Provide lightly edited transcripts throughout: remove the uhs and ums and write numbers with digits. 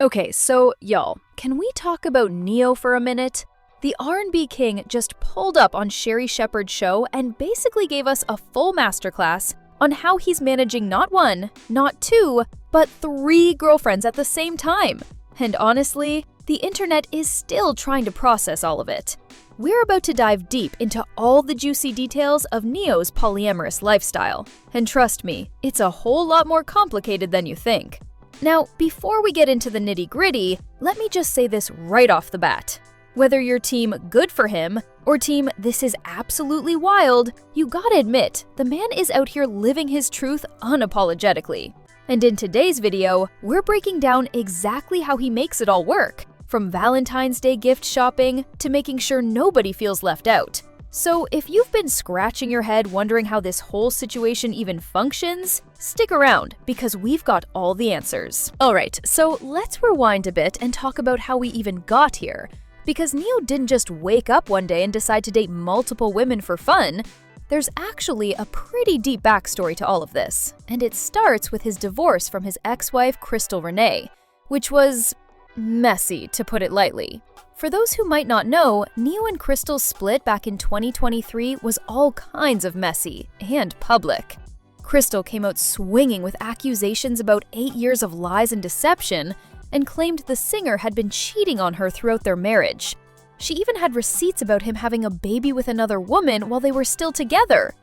Okay, so y'all, can we talk about Neo for a minute? The R&B king just pulled up on Sherri Shepherd's show and basically gave us a full masterclass on how he's managing not one, not two, but three girlfriends at the same time. And honestly, the internet is still trying to process all of it. We're about to dive deep into all the juicy details of Neo's polyamorous lifestyle. And trust me, it's a whole lot more complicated than you think. Now, before we get into the nitty-gritty, let me just say this right off the bat. Whether you're team good for him or team this is absolutely wild, you gotta admit, the man is out here living his truth unapologetically. And in today's video, we're breaking down exactly how he makes it all work, from Valentine's Day gift shopping to making sure nobody feels left out. So if you've been scratching your head wondering how this whole situation even functions, stick around because we've got all the answers. Alright, so let's rewind a bit and talk about how we even got here. Because Neo didn't just wake up one day and decide to date multiple women for fun. There's actually a pretty deep backstory to all of this, and it starts with his divorce from his ex-wife Crystal Renay, which was messy, to put it lightly. For those who might not know, Neo and Crystal's split back in 2023 was all kinds of messy and public. Crystal came out swinging with accusations about 8 years of lies and deception and claimed the singer had been cheating on her throughout their marriage. She even had receipts about him having a baby with another woman while they were still together.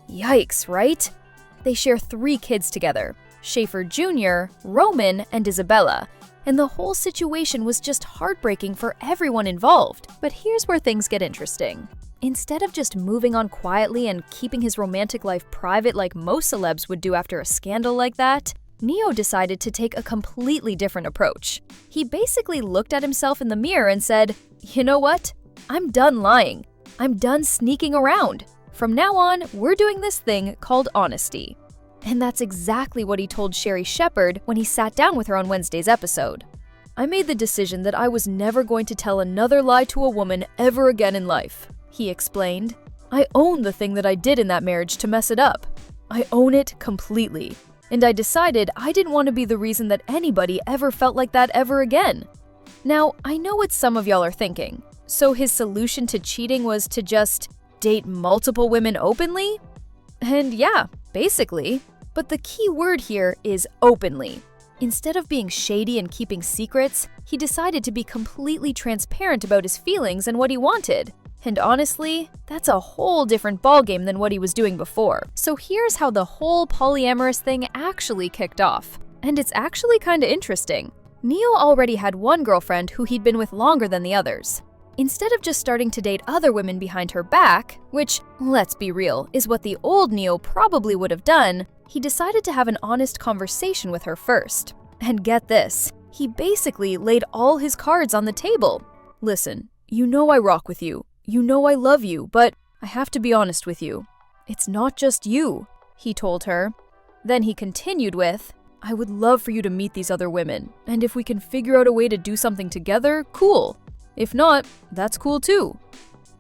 Yikes, right? They share 3 kids together, Schaefer Jr., Roman, and Isabella, and the whole situation was just heartbreaking for everyone involved. But here's where things get interesting. Instead of just moving on quietly and keeping his romantic life private like most celebs would do after a scandal like that, Neo decided to take a completely different approach. He basically looked at himself in the mirror and said, "You know what? I'm done lying. I'm done sneaking around. From now on, we're doing this thing called honesty." And that's exactly what he told Sherri Shepherd when he sat down with her on Wednesday's episode. "I made the decision that I was never going to tell another lie to a woman ever again in life," he explained. "I own the thing that I did in that marriage to mess it up. I own it completely. And I decided I didn't want to be the reason that anybody ever felt like that ever again." Now, I know what some of y'all are thinking. So his solution to cheating was to just date multiple women openly? And yeah, basically. But the key word here is openly. Instead of being shady and keeping secrets, he decided to be completely transparent about his feelings and what he wanted. And honestly, that's a whole different ballgame than what he was doing before. So here's how the whole polyamorous thing actually kicked off. And it's actually kinda interesting. Neo already had one girlfriend who he'd been with longer than the others. Instead of just starting to date other women behind her back, which, let's be real, is what the old Neo probably would have done, he decided to have an honest conversation with her first. And get this, he basically laid all his cards on the table. "Listen, you know I rock with you. You know I love you, but I have to be honest with you. It's not just you," he told her. Then he continued with, "I would love for you to meet these other women, and if we can figure out a way to do something together, cool. If not, that's cool too."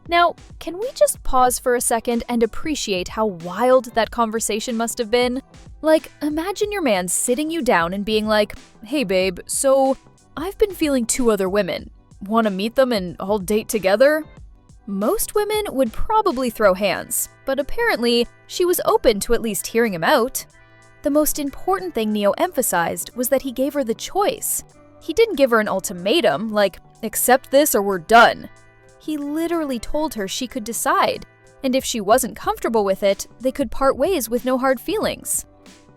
Now, can we just pause for a second and appreciate how wild that conversation must have been? Like, imagine your man sitting you down and being like, "Hey babe, so I've been feeling 2 other women. Wanna meet them and all date together?" Most women would probably throw hands, but apparently she was open to at least hearing him out. The most important thing Neo emphasized was that he gave her the choice. He didn't give her an ultimatum, like, "Accept this or we're done." He literally told her she could decide, and if she wasn't comfortable with it, they could part ways with no hard feelings.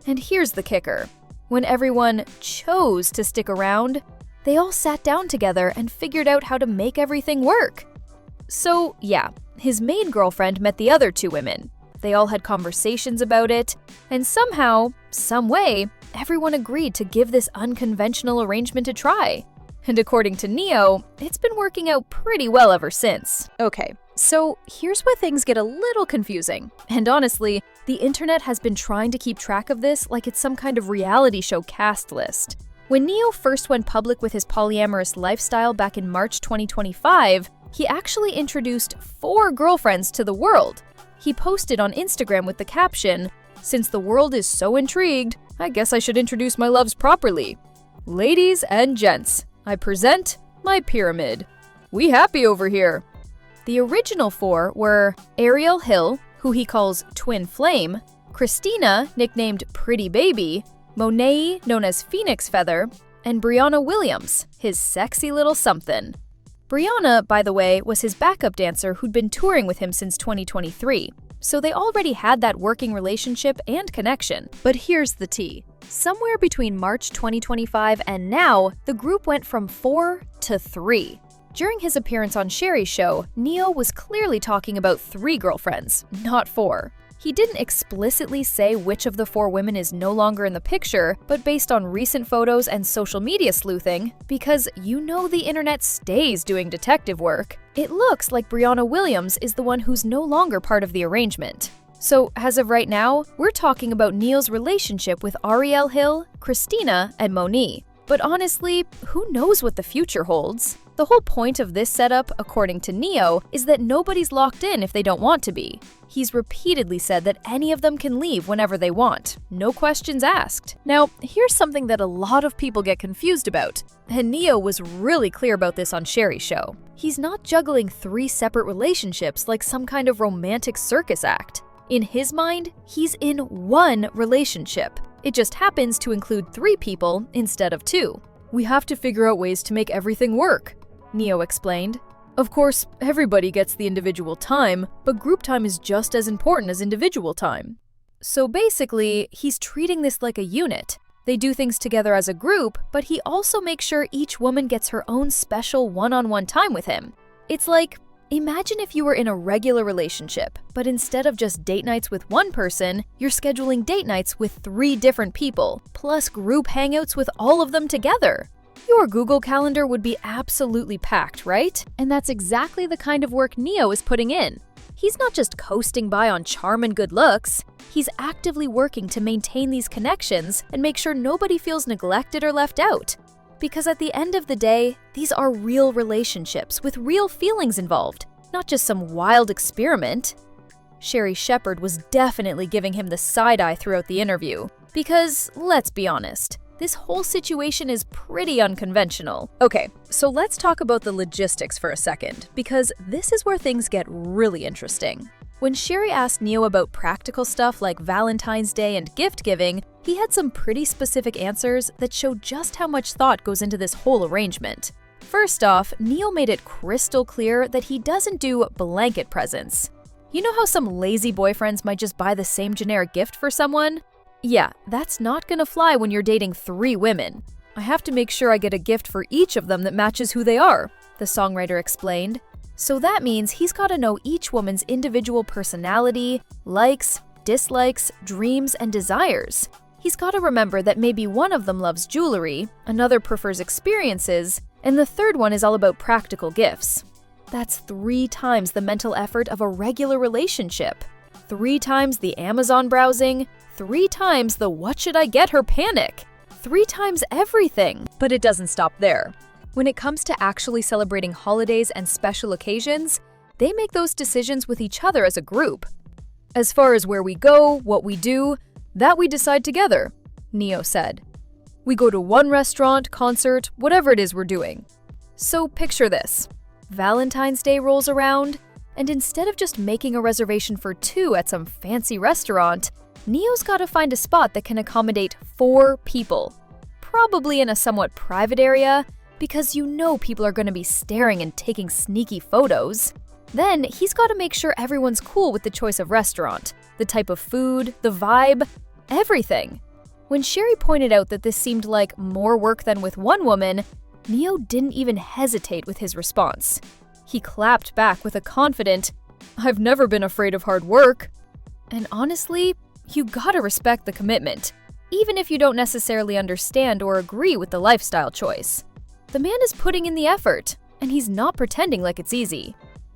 And here's the kicker. When everyone chose to stick around, they all sat down together and figured out how to make everything work. So yeah, his main girlfriend met the other 2 women. They all had conversations about it, and somehow, some way, everyone agreed to give this unconventional arrangement a try. And according to Neo, it's been working out pretty well ever since. Okay, so here's where things get a little confusing. And honestly, the internet has been trying to keep track of this like it's some kind of reality show cast list. When Neo first went public with his polyamorous lifestyle back in March 2025, he actually introduced 4 girlfriends to the world. He posted on Instagram with the caption, "Since the world is so intrigued, I guess I should introduce my loves properly." Ladies and gents, I present my pyramid. We happy over here. The original 4 were Ariel Hill, who he calls Twin Flame, Christina, nicknamed Pretty Baby, Monet, known as Phoenix Feather, and Brianna Williams, his sexy little something. Brianna, by the way, was his backup dancer who'd been touring with him since 2023, so they already had that working relationship and connection. But here's the tea. Somewhere between March 2025 and now, the group went from 4 to 3. During his appearance on Sherri's show, Ne-Yo was clearly talking about 3 girlfriends, not 4. He didn't explicitly say which of the 4 women is no longer in the picture, but based on recent photos and social media sleuthing, because you know the internet stays doing detective work, it looks like Brianna Williams is the one who's no longer part of the arrangement. So, as of right now, we're talking about Ne-Yo's relationship with Ariel Hill, Christina, and Monet. But honestly, who knows what the future holds? The whole point of this setup, according to Ne-Yo, is that nobody's locked in if they don't want to be. He's repeatedly said that any of them can leave whenever they want, no questions asked. Now, here's something that a lot of people get confused about, and Ne-Yo was really clear about this on Sherri's show. He's not juggling 3 separate relationships like some kind of romantic circus act. In his mind, he's in one relationship. It just happens to include 3 people instead of 2. We have to figure out ways to make everything work, Ne-Yo explained. Of course, everybody gets the individual time, but group time is just as important as individual time. So basically, he's treating this like a unit. They do things together as a group, but he also makes sure each woman gets her own special one-on-one time with him. It's like, imagine if you were in a regular relationship, but instead of just date nights with one person, you're scheduling date nights with 3 different people, plus group hangouts with all of them together. Your Google Calendar would be absolutely packed, right? And that's exactly the kind of work Ne-Yo is putting in. He's not just coasting by on charm and good looks. He's actively working to maintain these connections and make sure nobody feels neglected or left out. Because at the end of the day, these are real relationships with real feelings involved, not just some wild experiment. Sherri Shepherd was definitely giving him the side eye throughout the interview. Because, let's be honest, this whole situation is pretty unconventional. Okay, so let's talk about the logistics for a second, because this is where things get really interesting. When Sherri asked Ne-Yo about practical stuff like Valentine's Day and gift giving, he had some pretty specific answers that show just how much thought goes into this whole arrangement. First off, Ne-Yo made it crystal clear that he doesn't do blanket presents. You know how some lazy boyfriends might just buy the same generic gift for someone? Yeah, that's not gonna fly when you're dating 3 women. I have to make sure I get a gift for each of them that matches who they are, the songwriter explained. So that means he's gotta know each woman's individual personality, likes, dislikes, dreams, and desires. He's gotta remember that maybe one of them loves jewelry, another prefers experiences, and the third one is all about practical gifts. That's 3 times the mental effort of a regular relationship. 3 times the Amazon browsing, 3 times the what should I get her panic, 3 times everything. But it doesn't stop there. When it comes to actually celebrating holidays and special occasions, they make those decisions with each other as a group. As far as where we go, what we do, that we decide together, Ne-Yo said. We go to one restaurant, concert, whatever it is we're doing. So picture this. Valentine's Day rolls around, and instead of just making a reservation for 2 at some fancy restaurant, Ne-Yo's gotta find a spot that can accommodate 4 people. Probably in a somewhat private area, because you know people are gonna be staring and taking sneaky photos. Then he's gotta make sure everyone's cool with the choice of restaurant, the type of food, the vibe, everything. When Sherri pointed out that this seemed like more work than with one woman, Ne-Yo didn't even hesitate with his response. He clapped back with a confident, "I've never been afraid of hard work." And honestly, you gotta respect the commitment, even if you don't necessarily understand or agree with the lifestyle choice. The man is putting in the effort, and he's not pretending like it's easy.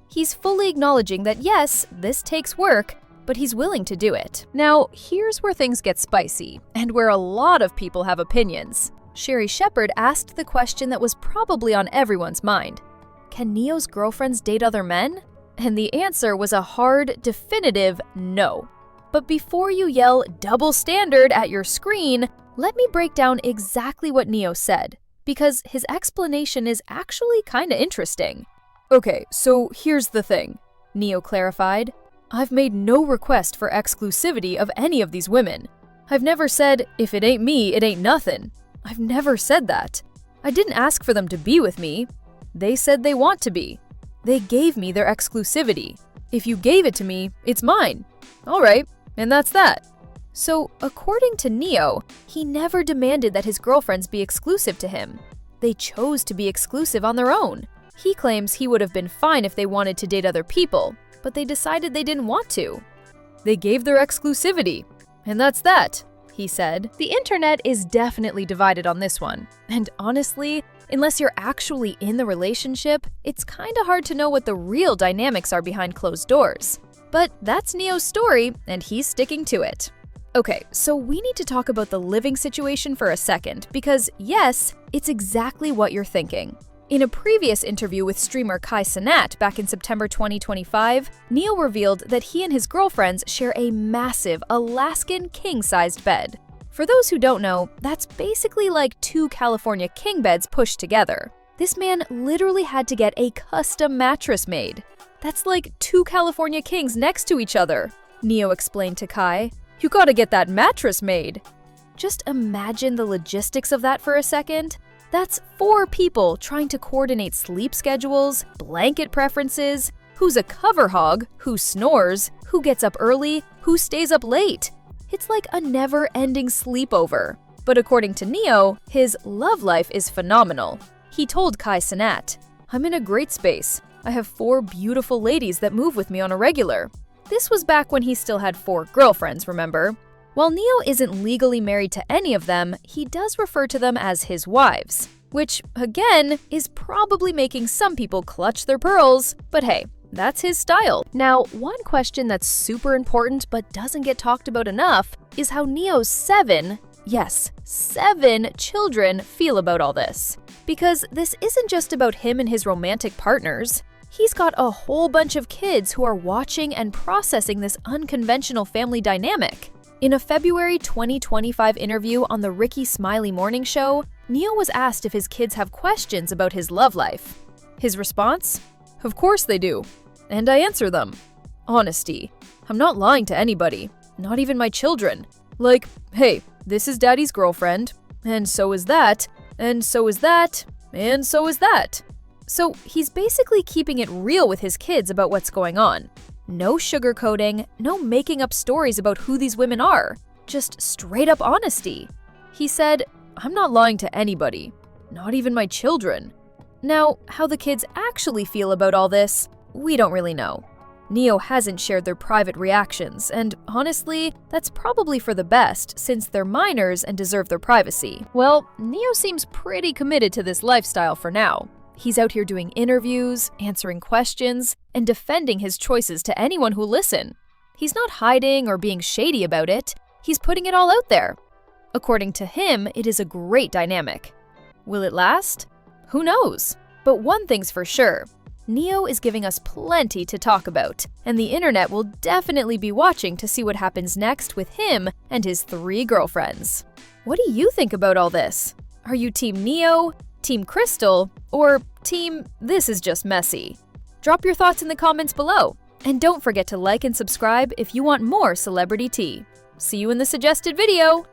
He's fully acknowledging that yes, this takes work, but he's willing to do it. Now, here's where things get spicy, and where a lot of people have opinions. Sherri Shepherd asked the question that was probably on everyone's mind. Can Ne-Yo's girlfriends date other men? And the answer was a hard, definitive no. But before you yell double standard at your screen, Let me break down exactly what Neo said, because his explanation is actually kinda interesting. Okay, so here's the thing, Neo clarified. I've made no request for exclusivity of any of these women. I've never said, if it ain't me, it ain't nothing. I've never said that. I didn't ask for them to be with me. They said they want to be. They gave me their exclusivity. If you gave it to me, it's mine. All right, and that's that. So, according to Neo, he never demanded that his girlfriends be exclusive to him. They chose to be exclusive on their own. He claims he would have been fine if they wanted to date other people, but they decided they didn't want to. They gave their exclusivity, and that's that, he said. The internet is definitely divided on this one, and honestly, unless you're actually in the relationship, it's kinda hard to know what the real dynamics are behind closed doors. But that's Neo's story, and he's sticking to it. Okay, so we need to talk about the living situation for a second, because yes, it's exactly what you're thinking. In a previous interview with streamer Kai Cenat back in September 2025, Neo revealed that he and his girlfriends share a massive Alaskan King-sized bed. For those who don't know, that's basically like 2 California king beds pushed together. This man literally had to get a custom mattress made. That's like 2 California kings next to each other, Neo explained to Kai. You gotta get that mattress made. Just imagine the logistics of that for a second. That's 4 people trying to coordinate sleep schedules, blanket preferences, who's a cover hog, who snores, who gets up early, who stays up late. It's like a never-ending sleepover. But according to Neo, his love life is phenomenal. He told Kai Cenat, I'm in a great space. I have 4 beautiful ladies that move with me on a regular. This was back when he still had 4 girlfriends, remember? While Neo isn't legally married to any of them, he does refer to them as his wives, which, again, is probably making some people clutch their pearls, but hey, that's his style. Now, one question that's super important but doesn't get talked about enough is how Neo's 7 children feel about all this. Because this isn't just about him and his romantic partners. He's got a whole bunch of kids who are watching and processing this unconventional family dynamic. In a February 2025 interview on the Ricky Smiley Morning Show, Neo was asked if his kids have questions about his love life. His response? Of course they do. And I answer them. Honesty. I'm not lying to anybody, not even my children. Like, hey, this is daddy's girlfriend, and so is that, and so is that, and so is that. So he's basically keeping it real with his kids about what's going on. No sugarcoating, no making up stories about who these women are. Just straight up honesty. He said, I'm not lying to anybody, not even my children. Now, how the kids actually feel about all this, we don't really know. Neo hasn't shared their private reactions, and honestly, that's probably for the best since they're minors and deserve their privacy. Well, Neo seems pretty committed to this lifestyle for now. He's out here doing interviews, answering questions, and defending his choices to anyone who'll listen. He's not hiding or being shady about it. He's putting it all out there. According to him, it is a great dynamic. Will it last? Who knows? But one thing's for sure. Neo is giving us plenty to talk about, and the internet will definitely be watching to see what happens next with him and his 3 girlfriends. What do you think about all this? Are you Team Neo, Team Crystal, or Team This Is Just Messy? Drop your thoughts in the comments below, and don't forget to like and subscribe if you want more celebrity tea. See you in the suggested video!